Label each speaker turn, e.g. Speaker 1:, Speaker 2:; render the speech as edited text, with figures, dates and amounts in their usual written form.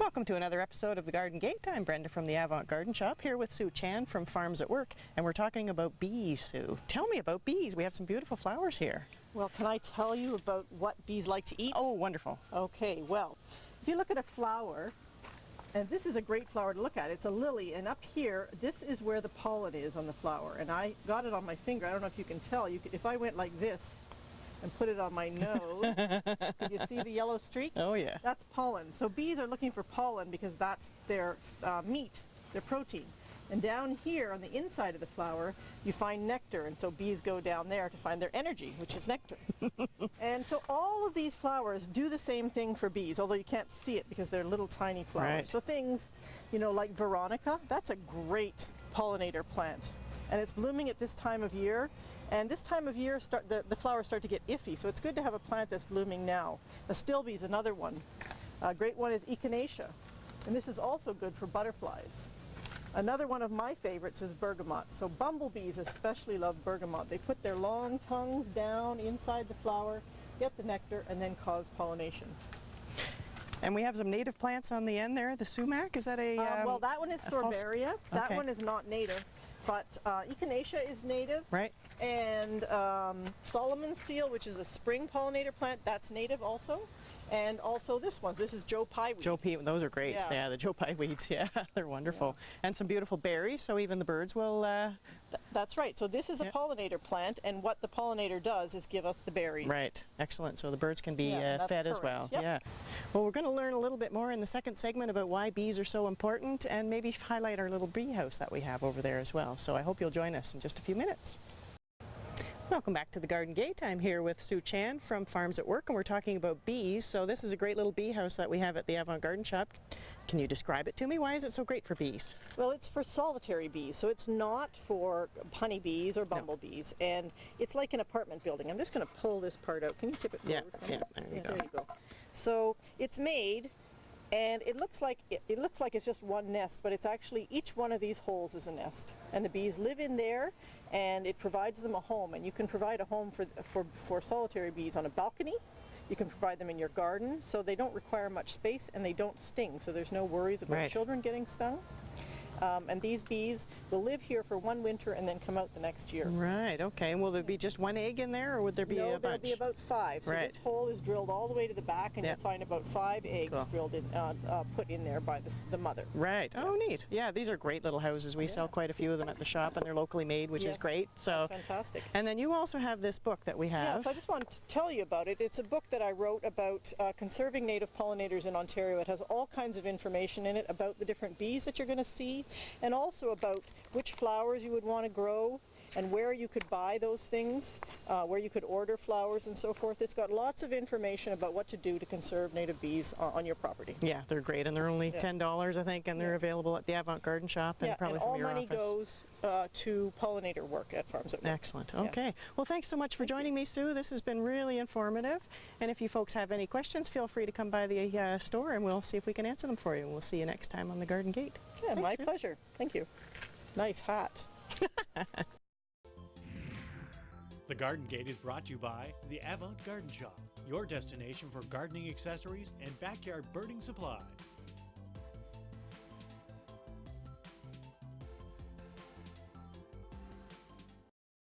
Speaker 1: Welcome to another episode of The Garden Gate. I'm Brenda from the Avant Garden Shop, here with Sue Chan from Farms at Work, and we're talking about bees, Sue. Tell me about bees. We have some beautiful flowers here.
Speaker 2: Well, can I tell you about what bees like to eat?
Speaker 1: Oh, wonderful.
Speaker 2: Okay, well, if you look at a flower, and this is a great flower to look at. It's a lily, and up here, this is where the pollen is on the flower. And I got it on my finger. I don't know if you can tell. If I went like this and put it on my nose, can you see the yellow streak?
Speaker 1: Oh, yeah.
Speaker 2: That's pollen. So bees are looking for pollen because that's their meat, their protein. And down here on the inside of the flower, you find nectar, and so bees go down there to find their energy, which is nectar. And so all of these flowers do the same thing for bees, although you can't see it because they're little tiny flowers.
Speaker 1: Right.
Speaker 2: So things, you know, like Veronica, that's a great pollinator plant. And it's blooming at this time of year. And this time of year, the flowers start to get iffy, so it's good to have a plant that's blooming now. Astilbe is another one. A great one is Echinacea, and this is also good for butterflies. Another one of my favorites is bergamot. So bumblebees especially love bergamot. They put their long tongues down inside the flower, get the nectar, and then cause pollination.
Speaker 1: And we have some native plants on the end there. The sumac, is that a
Speaker 2: well, that one is Sorbaria. That
Speaker 1: Okay.
Speaker 2: one is not native. But Echinacea is native.
Speaker 1: Right.
Speaker 2: And Solomon's seal, which is a spring pollinator plant, that's native also. And also this one. This is Joe Pye weed.
Speaker 1: Joe Pye, those are great.
Speaker 2: Yeah.
Speaker 1: The Joe Pye weeds, yeah, they're wonderful.
Speaker 2: Yeah.
Speaker 1: And some beautiful berries, so even the birds will...
Speaker 2: That's right. So this is a pollinator plant, and what the pollinator does is give us the berries.
Speaker 1: Right, excellent. So the birds can be
Speaker 2: that's
Speaker 1: fed as
Speaker 2: correct.
Speaker 1: well.
Speaker 2: Yep.
Speaker 1: Yeah. Well, we're going to learn a little bit more in the second segment about why bees are so important, and maybe highlight our little bee house that we have over there as well. So I hope you'll join us in just a few minutes. Welcome back to the Garden Gate. I'm here with Sue Chan from Farms at Work, and we're talking about bees. So this is a great little bee house that we have at the Avant Garden Shop. Can you describe it to me? Why is it so great for bees?
Speaker 2: Well, it's for solitary bees, so it's not for honeybees or bumblebees. No. And it's like an apartment building. I'm just going to pull this part out. Can you tip it forward?
Speaker 1: Yeah, there you go.
Speaker 2: There you go. So it's made, and it looks like it's just one nest, but it's actually each one of these holes is a nest, and the bees live in there, and it provides them a home. And you can provide a home for solitary bees on a balcony. You can provide them in your garden, so they don't require much space and they don't sting, so there's no worries about children getting stung. And these bees will live here for one winter and then come out the next year.
Speaker 1: Right, okay. And will there be just one egg in there, or would there be a bunch?
Speaker 2: No, there'll be about 5. So this hole is drilled all the way to the back, and you'll find about 5 eggs drilled in, put in there by the mother.
Speaker 1: Right. Oh, neat. Yeah, these are great little houses. We sell quite a few of them at the shop, and they're locally made, which is great. So
Speaker 2: that's fantastic.
Speaker 1: And then you also have this book that we have.
Speaker 2: Yeah, so I just wanted to tell you about it. It's a book that I wrote about conserving native pollinators in Ontario. It has all kinds of information in it about the different bees that you're going to see, and also about which flowers you would want to grow and where you could buy those things, where you could order flowers and so forth. It's got lots of information about what to do to conserve native bees on your property.
Speaker 1: Yeah, they're great, and they're only $10, I think, and they're available at the Avant Garden Shop and probably
Speaker 2: and
Speaker 1: from your
Speaker 2: all money
Speaker 1: office.
Speaker 2: goes to pollinator work at Farms at Work.
Speaker 1: Excellent. Okay. Well, thanks so much for joining me, Sue. This has been really informative. And if you folks have any questions, feel free to come by the store, and we'll see if we can answer them for you. We'll see you next time on the Garden Gate.
Speaker 2: Yeah,
Speaker 1: thanks,
Speaker 2: my
Speaker 1: Sue.
Speaker 2: pleasure. Thank you. Nice hat.
Speaker 3: The Garden Gate is brought to you by the Avant Garden Shop, your destination for gardening accessories and backyard birding supplies.